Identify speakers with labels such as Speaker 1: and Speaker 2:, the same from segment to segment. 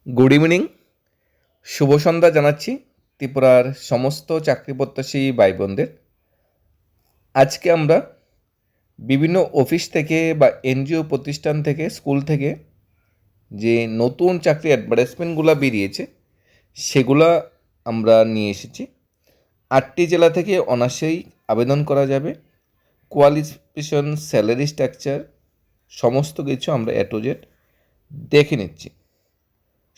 Speaker 1: Good evening, শুভ সন্ধ্যা জানাচ্ছি ত্রিপুরার সমস্ত চাকরি প্রত্যাশী ভাই বোনদের। আজকে আমরা বিভিন্ন অফিস থেকে বা এনজিও প্রতিষ্ঠান থেকে, স্কুল থেকে যে নতুন চাকরি অ্যাডভার্টাইজমেন্টগুলো বেরিয়েছে সেগুলা আমরা নিয়ে এসেছি। 8টি জেলা থেকে অনায়াসেই আবেদন করা যাবে। কোয়ালিফিকেশন, স্যালারি স্ট্রাকচার সমস্ত কিছু আমরা এ টু জেড দেখে নিচ্ছি।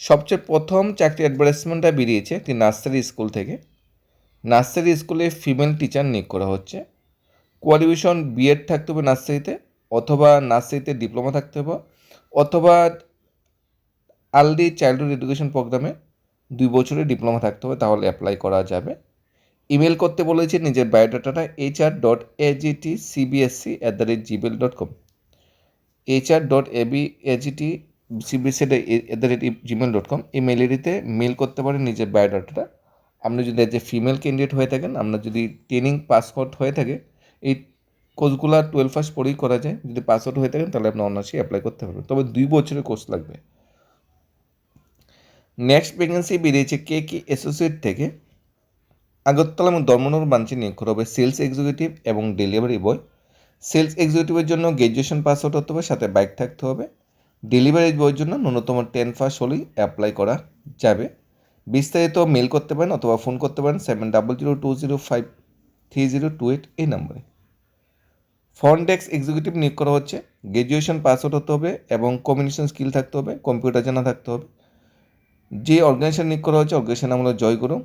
Speaker 1: সবচেয়ে প্রথম চাকরি অ্যাডভার্টাইজমেন্টটা বেরিয়েছে একটি নার্সারি স্কুল থেকে। নার্সারি স্কুলে ফিমেল টিচার নিয়োগ করা হচ্ছে। কোয়ালিফিকেশন বিএড থাকতে হবে নার্সারিতে, অথবা নার্সারিতে ডিপ্লোমা থাকতে হবে, অথবা আর্লি চাইল্ডহুড এডুকেশন প্রোগ্রামে 2 বছরের ডিপ্লোমা থাকতে হবে, তাহলে অ্যাপ্লাই করা যাবে। ইমেল করতে বলেছে নিজের বায়োডাটাটা hr.agtcbsc@gmail.com, hr.agtcbsc@gmail.com ইমেল আইডিতে মেল করতে পারেন নিজের বায়োডাটাটা। আপনি যদি এজ এ ফিমেল ক্যান্ডিডেট হয়ে থাকেন, আপনার যদি ট্রেনিং পাসওয়ার্ড হয়ে থাকে, এই কোর্সগুলো 12 পাস পরেই করা যায়। যদি পাসওয়ার্ড হয়ে থাকেন তাহলে আপনি অনার্সই অ্যাপ্লাই করতে পারবেন, তবে 2 বছরের কোর্স লাগবে। নেক্সট ভ্যাকেন্সি বেরিয়েছে কে অ্যাসোসিয়েট থেকে। আগরতলা এবং ধর্মনগর ব্রাঞ্চে নিয়োগ করা হবে সেলস এক্সিকিউটিভ এবং ডেলিভারি বয়। সেলস এক্সিকিউটিভের জন্য গ্র্যাজুয়েশন পাস আউট হতে হবে, সাথে বাইক থাকতে হবে। ডেলিভারি বয়ের জন্য ন্যূনতম 10 পাস হলেই অ্যাপ্লাই করা যাবে। বিস্তারিত মেল করতে পারেন অথবা ফোন করতে পারেন 7002053028 এই নম্বরে। ফ্রন্ট ডেস্ক এক্সিকিউটিভ নিয়োগ করা হচ্ছে। গ্র্যাজুয়েশন পাস আউট হতে হবে এবং কমিউনিকেশন স্কিল থাকতে হবে, কম্পিউটার জানা থাকতে হবে। যে অর্গানাইজেশন নিয়োগ করা হচ্ছে অর্গানাইজেশন নাম হলো জয়গুরু,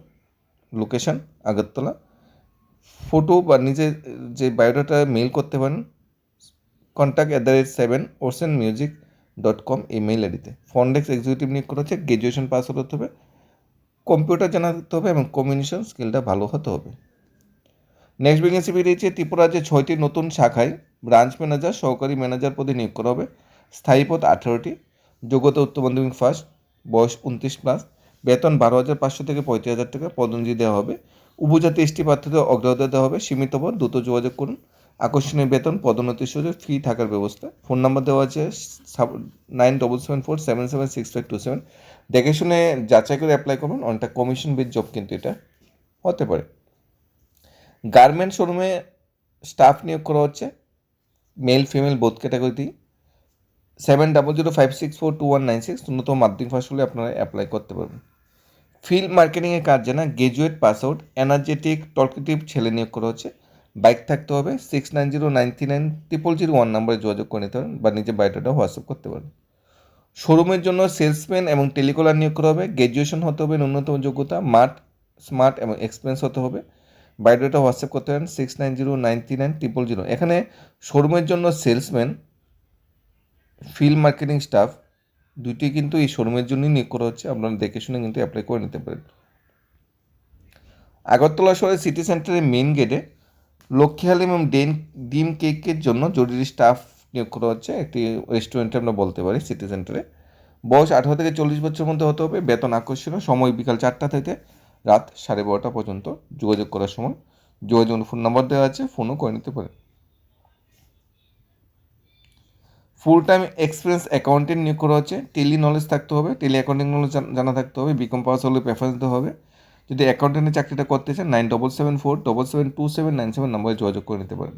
Speaker 1: লোকেশন আগরতলা। ফটো বা নিজের যে বায়োডাটা মেল করতে পারেন contact@7oceanmusic.com ইমেল আইডিতে। ফ্রন্ট ডেস্ক এক্সিকিউটিভ নিয়োগ করা হচ্ছে। গ্র্যাজুয়েশন পাস আউট হতে হবে, কম্পিউটার জানা থাকতে হবে এবং কমিউনিকেশন স্কিলটা ভালো হতে হবে। নেক্সট ভ্যাকেন্সি বেরিয়েছে ত্রিপুরা রাজ্যে 6টি নতুন শাখায় ব্রাঞ্চ ম্যানেজার, সহকারী ম্যানেজার পদে নিয়োগ করা হবে। স্থায়ী পদ 18টি, যোগ্যতা উচ্চ মাধ্যমিক ফার্স্ট, বয়স 29+, বেতন 12,500 থেকে 35,000 টাকা, পদোন্নতি দেওয়া হবে। উপজাতি এসটি প্রার্থীদের অগ্রাধিকার দেওয়া হবে। সীমিত পদ, দ্রুত যোগাযোগ করুন। আকর্ষণীয় বেতন, পদোন্নতির সুযোগ, ফ্রি থাকার ব্যবস্থা। ফোন নাম্বার দেওয়া আছে 9774776527। দেখে শুনে যাচাই করে অ্যাপ্লাই করুন, অনেকটা কমিশন বেস জব কিন্তু এটা হতে পারে। গার্মেন্ট শোরুমে স্টাফ নিয়োগ করা হচ্ছে, মেল ফিমেল বোথ ক্যাটাগরিতেই। 7005642196 ন্যূনতম মাধ্যমিক পাস হলে আপনারা অ্যাপ্লাই করতে পারবেন। ফিল্ড মার্কেটিংয়ের কাজ জানা, গ্র্যাজুয়েট পাস আউট, এনার্জেটিক টলকেটিভ ছেলে নিয়োগ করা হচ্ছে। বাইক থাকতে হবে। 6909990001 নম্বরে যোগাযোগ করে নিতে পারেন বা নিজের বায়োডাটা হোয়াটসঅ্যাপ করতে পারেন। শোরুমের জন্য সেলসম্যান এবং টেলিকলার নিয়োগ করা হবে। গ্র্যাজুয়েশন হতে হবে, ন্যূনতম যোগ্যতা স্মার্ট এবং এক্সপিরিয়েন্স হতে হবে। বায়োডাটা হোয়াটসঅ্যাপ করতে পারেন 6909990000। এখানে শোরুমের জন্য সেলসম্যান, ফিল্ড মার্কেটিং স্টাফ দুইটি কিন্তু এই শোরুমের জন্যই নিয়োগ করা হচ্ছে। আপনারা দেখে শুনে কিন্তু অ্যাপ্লাই করে নিতে পারেন। আগরতলা শহরের সিটি সেন্টারের মেইন গেটে লক্ষ্মী হালিম এবং ডিম কেকের জন্য জরুরি স্টাফ নিয়োগ করা হচ্ছে। একটি রেস্টুরেন্টে আমরা বলতে পারি সিটি সেন্টারে। বয়স 18 থেকে 40 বছরের মধ্যে হতে হবে। বেতন আকর্ষণীয়, সময় বিকাল 4টা থেকে রাত 12:30 পর্যন্ত। যোগাযোগ করার সময় যোগাযোগ ফোন নাম্বার দেওয়া আছে, ফোনও করে নিতে পারেন। ফুল টাইম এক্সপিরিয়েন্স অ্যাকাউন্টেন্ট নিয়োগ করা হচ্ছে। টেলি নলেজ থাকতে হবে, টেলি অ্যাকাউন্টিং নলেজ জানা থাকতে হবে। বিকম পাস হলে প্রেফারেন্স দিতে হবে। যদি অ্যাকাউন্টেন্টের চাকরিটা করতে চান 9774772797 নম্বরে যোগাযোগ করে নিতে পারেন।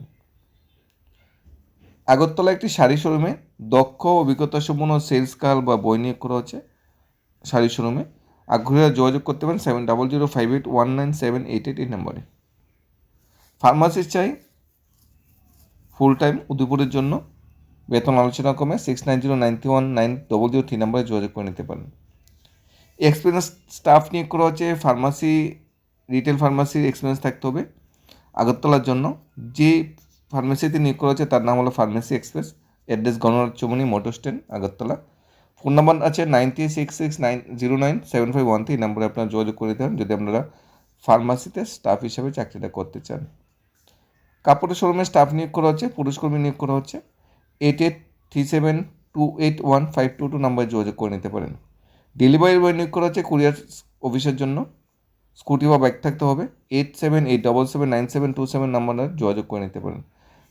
Speaker 1: আগরতলা একটি শাড়ি শোরুমে দক্ষ অভিজ্ঞতা সম্পন্ন সেলস গার্ল বা বই নিয়োগ করা হচ্ছে। শাড়ি শোরুমে আগ্রহীরা যোগাযোগ করতে পারেন 7005819788 এই নম্বরে। ফার্মাসিস্ট চাই ফুল টাইম উদয়পুরের জন্য। বেতন আলোচনা কমে 6909190003 নম্বরে যোগাযোগ করে নিতে পারেন। এক্সপিরিয়েন্স স্টাফ নিয়োগ করা হচ্ছে। ফার্মাসি, রিটেল ফার্মাসির এক্সপিরিয়েন্স থাকতে হবে আগরতলার জন্য। যে ফার্মেসিতে নিয়োগ করা হচ্ছে তার নাম হলো pharmacy express. Address Gananath Chowmuhani, motor stand, Agartala. Phone number আছে 9366909751 এই নম্বরে আপনারা যোগাযোগ করে দিতে পারেন যদি আপনারা ফার্মাসিতে স্টাফ হিসেবে চাকরিটা করতে চান। কাপড়ের শোরুমে স্টাফ নিয়োগ করা হচ্ছে, পুরুষ কর্মী নিয়োগ করা হচ্ছে। 8837281522 নম্বরে যোগাযোগ করে নিতে পারেন। ডেলিভারি বয় নিয়োগ করা হচ্ছে কুরিয়ার অফিসের জন্য। স্কুটি বা বাইক থাকতে হবে। 8787779727 নম্বরে যোগাযোগ করে নিতে পারেন।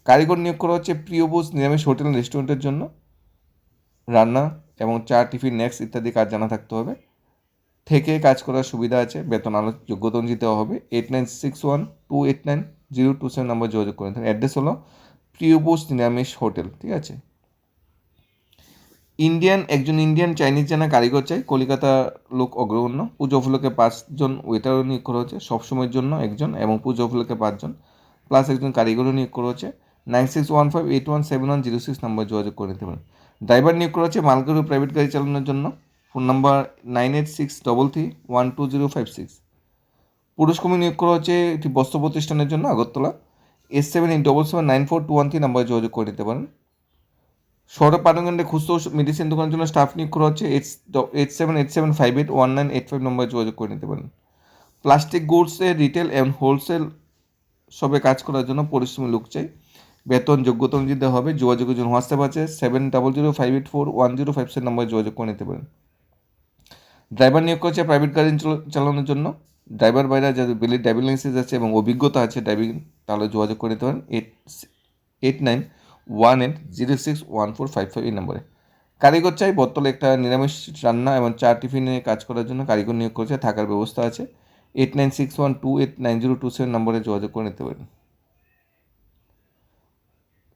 Speaker 1: কারিগর নিয়োগ করা হচ্ছে প্রিয়ভোজ নিরামিষ হোটেল রেস্টুরেন্টের জন্য। রান্না এবং চা, টিফিন, স্ন্যাক্স ইত্যাদি কাজ জানা থাকতে হবে। থেকে কাজ করার সুবিধা আছে, বেতন আলো যোগ্যতা অনুযায়ী দেওয়া হবে। 8961289027 নম্বর যোগাযোগ করে নিতে হবে। অ্যাড্রেস হলো প্রিয়বোস নিরামিষ হোটেল, ঠিক আছে। একজন ইন্ডিয়ান চাইনিজ জানা কারিগর চাই, কলকাতা লোক অগ্রগণ্য। পুজো উপলক্ষে 5জন ওয়েটারও নিয়োগ করা হচ্ছে, সবসময়ের জন্য একজন, এবং পুজো উপলক্ষে 5জন, প্লাস একজন কারিগরও নিয়োগ করা হচ্ছে। 9615817106 নম্বর যোগাযোগ করে নিতে পারেন। ড্রাইভার নিয়োগ করা হচ্ছে মালগাড়ি প্রাইভেট গাড়ি চালানোর জন্য। Phone number 9863331256। পুরুষ কর্মী নিয়োগ করা হচ্ছে একটি বস্ত্র প্রতিষ্ঠানের জন্য, আগরতলা। S78779421 নম্বরে যোগাযোগ করে নিতে পারেন। শহরে পাটনগণ্ডে খুচরো মেডিসিন দোকানের জন্য স্টাফ নিয়োগ করা হচ্ছে। 8787581985 নম্বরে যোগাযোগ করে নিতে পারেন। প্লাস্টিক গুডসের রিটেল এবং হোলসেল সবে কাজ করার জন্য পরিশ্রমী লোক চাই, বেতন যোগ্যতা অনুযায়ী দেওয়া হবে। যোগাযোগের জন্য হোয়াটসঅ্যাপ আছে 7005841057 নম্বরে যোগাযোগ করে নিতে পারেন। ড্রাইভার নিয়োগ করছে প্রাইভেট গাড়ি চালানোর জন্য। ড্রাইভার বাইরে যাদের ভ্যালিড ড্রাইভিং লাইসেন্স আছে এবং অভিজ্ঞতা আছে ড্রাইভিং, তাহলে যোগাযোগ করে নিতে পারেন 8918061455 এই নম্বরে। কারিগর চাই বর্তলে একটা নিরামিষ রান্না এবং চা টিফিনে কাজ করার জন্য কারিগর নিয়োগ করেছে, থাকার ব্যবস্থা আছে। 8961289027 নম্বরে যোগাযোগ করে নিতে পারেন।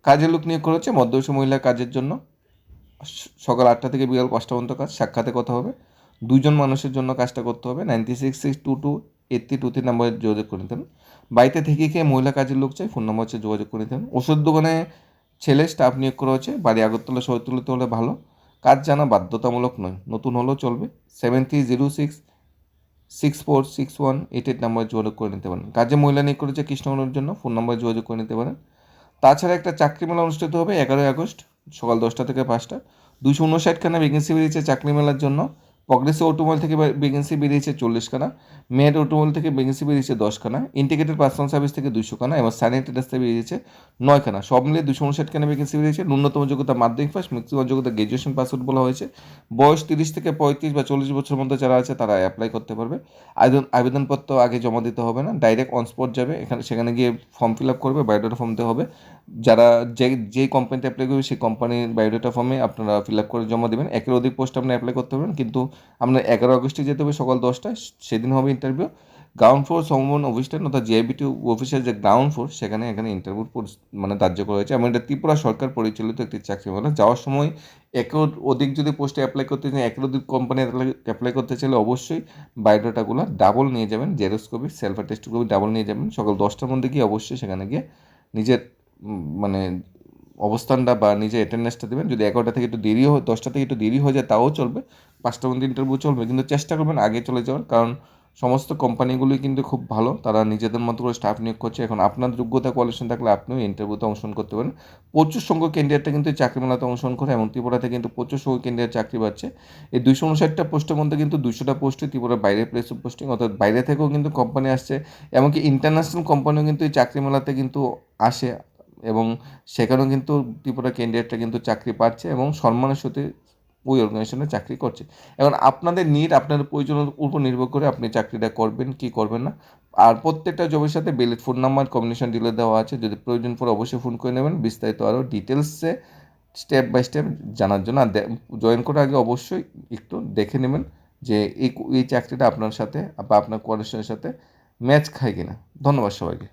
Speaker 1: কাজের লোক নিয়োগ করা হচ্ছে মধ্যবয়সী মহিলা কাজের জন্য। সকাল 8টা থেকে বিকাল 5টা পর্যন্ত কাজ, সাক্ষাতে কথা হবে। 2জন মানুষের জন্য কাজটা করতে হবে। 9662283023 নম্বরে যোগাযোগ করে নিতে হবে। বাড়িতে থেকে খেয়ে মহিলা কাজের লোক চাই, ফোন নম্বর হচ্ছে যোগাযোগ করে নিতে হবে। ওষুধ দোকানে ছেলে স্টাফ নিয়োগ করা হচ্ছে, বাড়ি আগরতলা শহরতলিতে হলে ভালো, কাজ জানা বাধ্যতামূলক নয়, নতুন হলেও চলবে। 7306646188 নম্বরে যোগাযোগ করে নিতে পারেন। কাজে মহিলা নিয়োগ করেছে কৃষ্ণনগরের জন্য, ফোন নম্বরে যোগাযোগ করে নিতে পারেন। তাছাড়া একটা চাকরি মেলা অনুষ্ঠিত হবে 11ই আগস্ট সকাল 10টা থেকে 5টা। 259খানা ভ্যাকেন্সি বেরিয়েছে চাকরি মেলার জন্য। প্রগ্রেসিভ অটোমোবাইল থেকে ভ্যাকেন্সি বেরিয়েছে 40খানা, মেড অটোমোবাইল থেকে ভ্যাকেন্সি বেরিয়েছে 10খানা, ইন্টিগ্রেটেড পার্সোনাল সার্ভিস থেকে 200খানা এবং স্যানিটারি থেকে বেরিয়েছে 9খানা। সব মিলিয়ে 259খানা ভ্যাকেন্সি বেরিয়েছে। ন্যূনতম যোগ্যতা মাধ্যমিক পাস, ম্যাক্সিমাম যোগ্যতা গ্র্যাজুয়েশন পাস আউট বলা হয়েছে। বয়স 30 থেকে 35 বা 40 বছরের মধ্যে যারা আছে তারা অ্যাপ্লাই করতে পারবে। আবেদনপত্র আগে জমা দিতে হবে না, ডাইরেক্ট অন স্পট যাবে, সেখানে গিয়ে ফর্ম ফিল আপ করবে, বায়োডাটা ফর্ম দিতে হবে। যারা যে কোম্পানিতে অ্যাপ্লাই করবে সেই কোম্পানির বায়োডাটা ফর্মে আপনারা ফিল আপ করে জমা দেবেন। একের অধিক পোস্ট আপনি অ্যাপ্লাই করতে পারবেন, কিন্তু আপনার 11 আগস্টে যেতে হবে সকাল 10টায়, সেদিন হবে ইন্টারভিউ। গ্রাউন্ড ফ্লোর সমন অফিসটা অর্থাৎ জিআইবিটি অফিসের যে গ্রাউন্ড ফ্লোর সেখানে ইন্টারভিউ মানে ধার্য করা হয়েছে। এবং এটা ত্রিপুরা সরকার পরিচালিত একটি চাকরি মেলা। যাওয়ার সময় একের অধিক যদি পোস্টে অ্যাপ্লাই করতে চান, একের অধিক কোম্পানি অ্যাপ্লাই করতে চাইলে অবশ্যই বায়োডাটাগুলো ডাবল নিয়ে যাবেন, xerox copy, self attest copy double নিয়ে যাবেন। সকাল 10টার মধ্যে গিয়ে অবশ্যই সেখানে গিয়ে নিজের মানে অবস্থানটা বা নিজের অ্যাটেন্ডেন্সটা দেবেন। যদি 11টা থেকে একটু দেরি হয়, 10টা থেকে একটু দেরি হয়ে যায় তাও চলবে, 5টার মধ্যে ইন্টারভিউ চলবে, কিন্তু চেষ্টা করবেন আগে চলে যাওয়ার। কারণ সমস্ত কোম্পানিগুলোই কিন্তু খুব ভালো, তারা নিজেদের মতো করে স্টাফ নিয়োগ করছে। এখন আপনার যোগ্যতা কোয়ালিফিকেশন থাকলে আপনিও ইন্টারভিউতে অংশগ্রহণ করতে পারেন। প্রচুর সংখ্যক ক্যান্ডিডেটটা কিন্তু চাকরি মেলাতে অংশগ্রহণ করে এবং ত্রিপুরাতে কিন্তু প্রচুর সংখ্যক ক্যান্ডিডেট চাকরি পাচ্ছে। এই 259টা পোস্টের মধ্যে কিন্তু 200টা পোস্টে ত্রিপুরার বাইরে প্লেস অফ পোস্টিং, অর্থাৎ বাইরে থেকেও কিন্তু কোম্পানি আসছে, এমনকি ইন্টারন্যাশনাল কোম্পানিও কিন্তু এই চাকরি মেলাতে কিন্তু আসে এবং সেখানেও কিন্তু ত্রিপুরা ক্যান্ডিডেটরা কিন্তু চাকরি পাচ্ছে এবং সম্মানের সাথে ওই অর্গানাইজেশনে চাকরি করছে। এখন আপনাদের নিড, আপনাদের প্রয়োজনের উপর নির্ভর করে আপনি চাকরিটা করবেন কি করবেন না। আর প্রত্যেকটা জবের সাথে বেলের ফোন নাম্বার কম্বিনেশন ডিলে দেওয়া আছে, যদি প্রয়োজন পড়ে অবশ্যই ফোন করে নেবেন বিস্তারিত আরও ডিটেলসে স্টেপ বাই স্টেপ জানার জন্য। আর জয়েন করার আগে অবশ্যই একটু দেখে নেবেন যে এই চাকরিটা আপনার সাথে বা আপনার কোয়ালিফিকেশনের সাথে ম্যাচ খায় কিনা। ধন্যবাদ সবাইকে।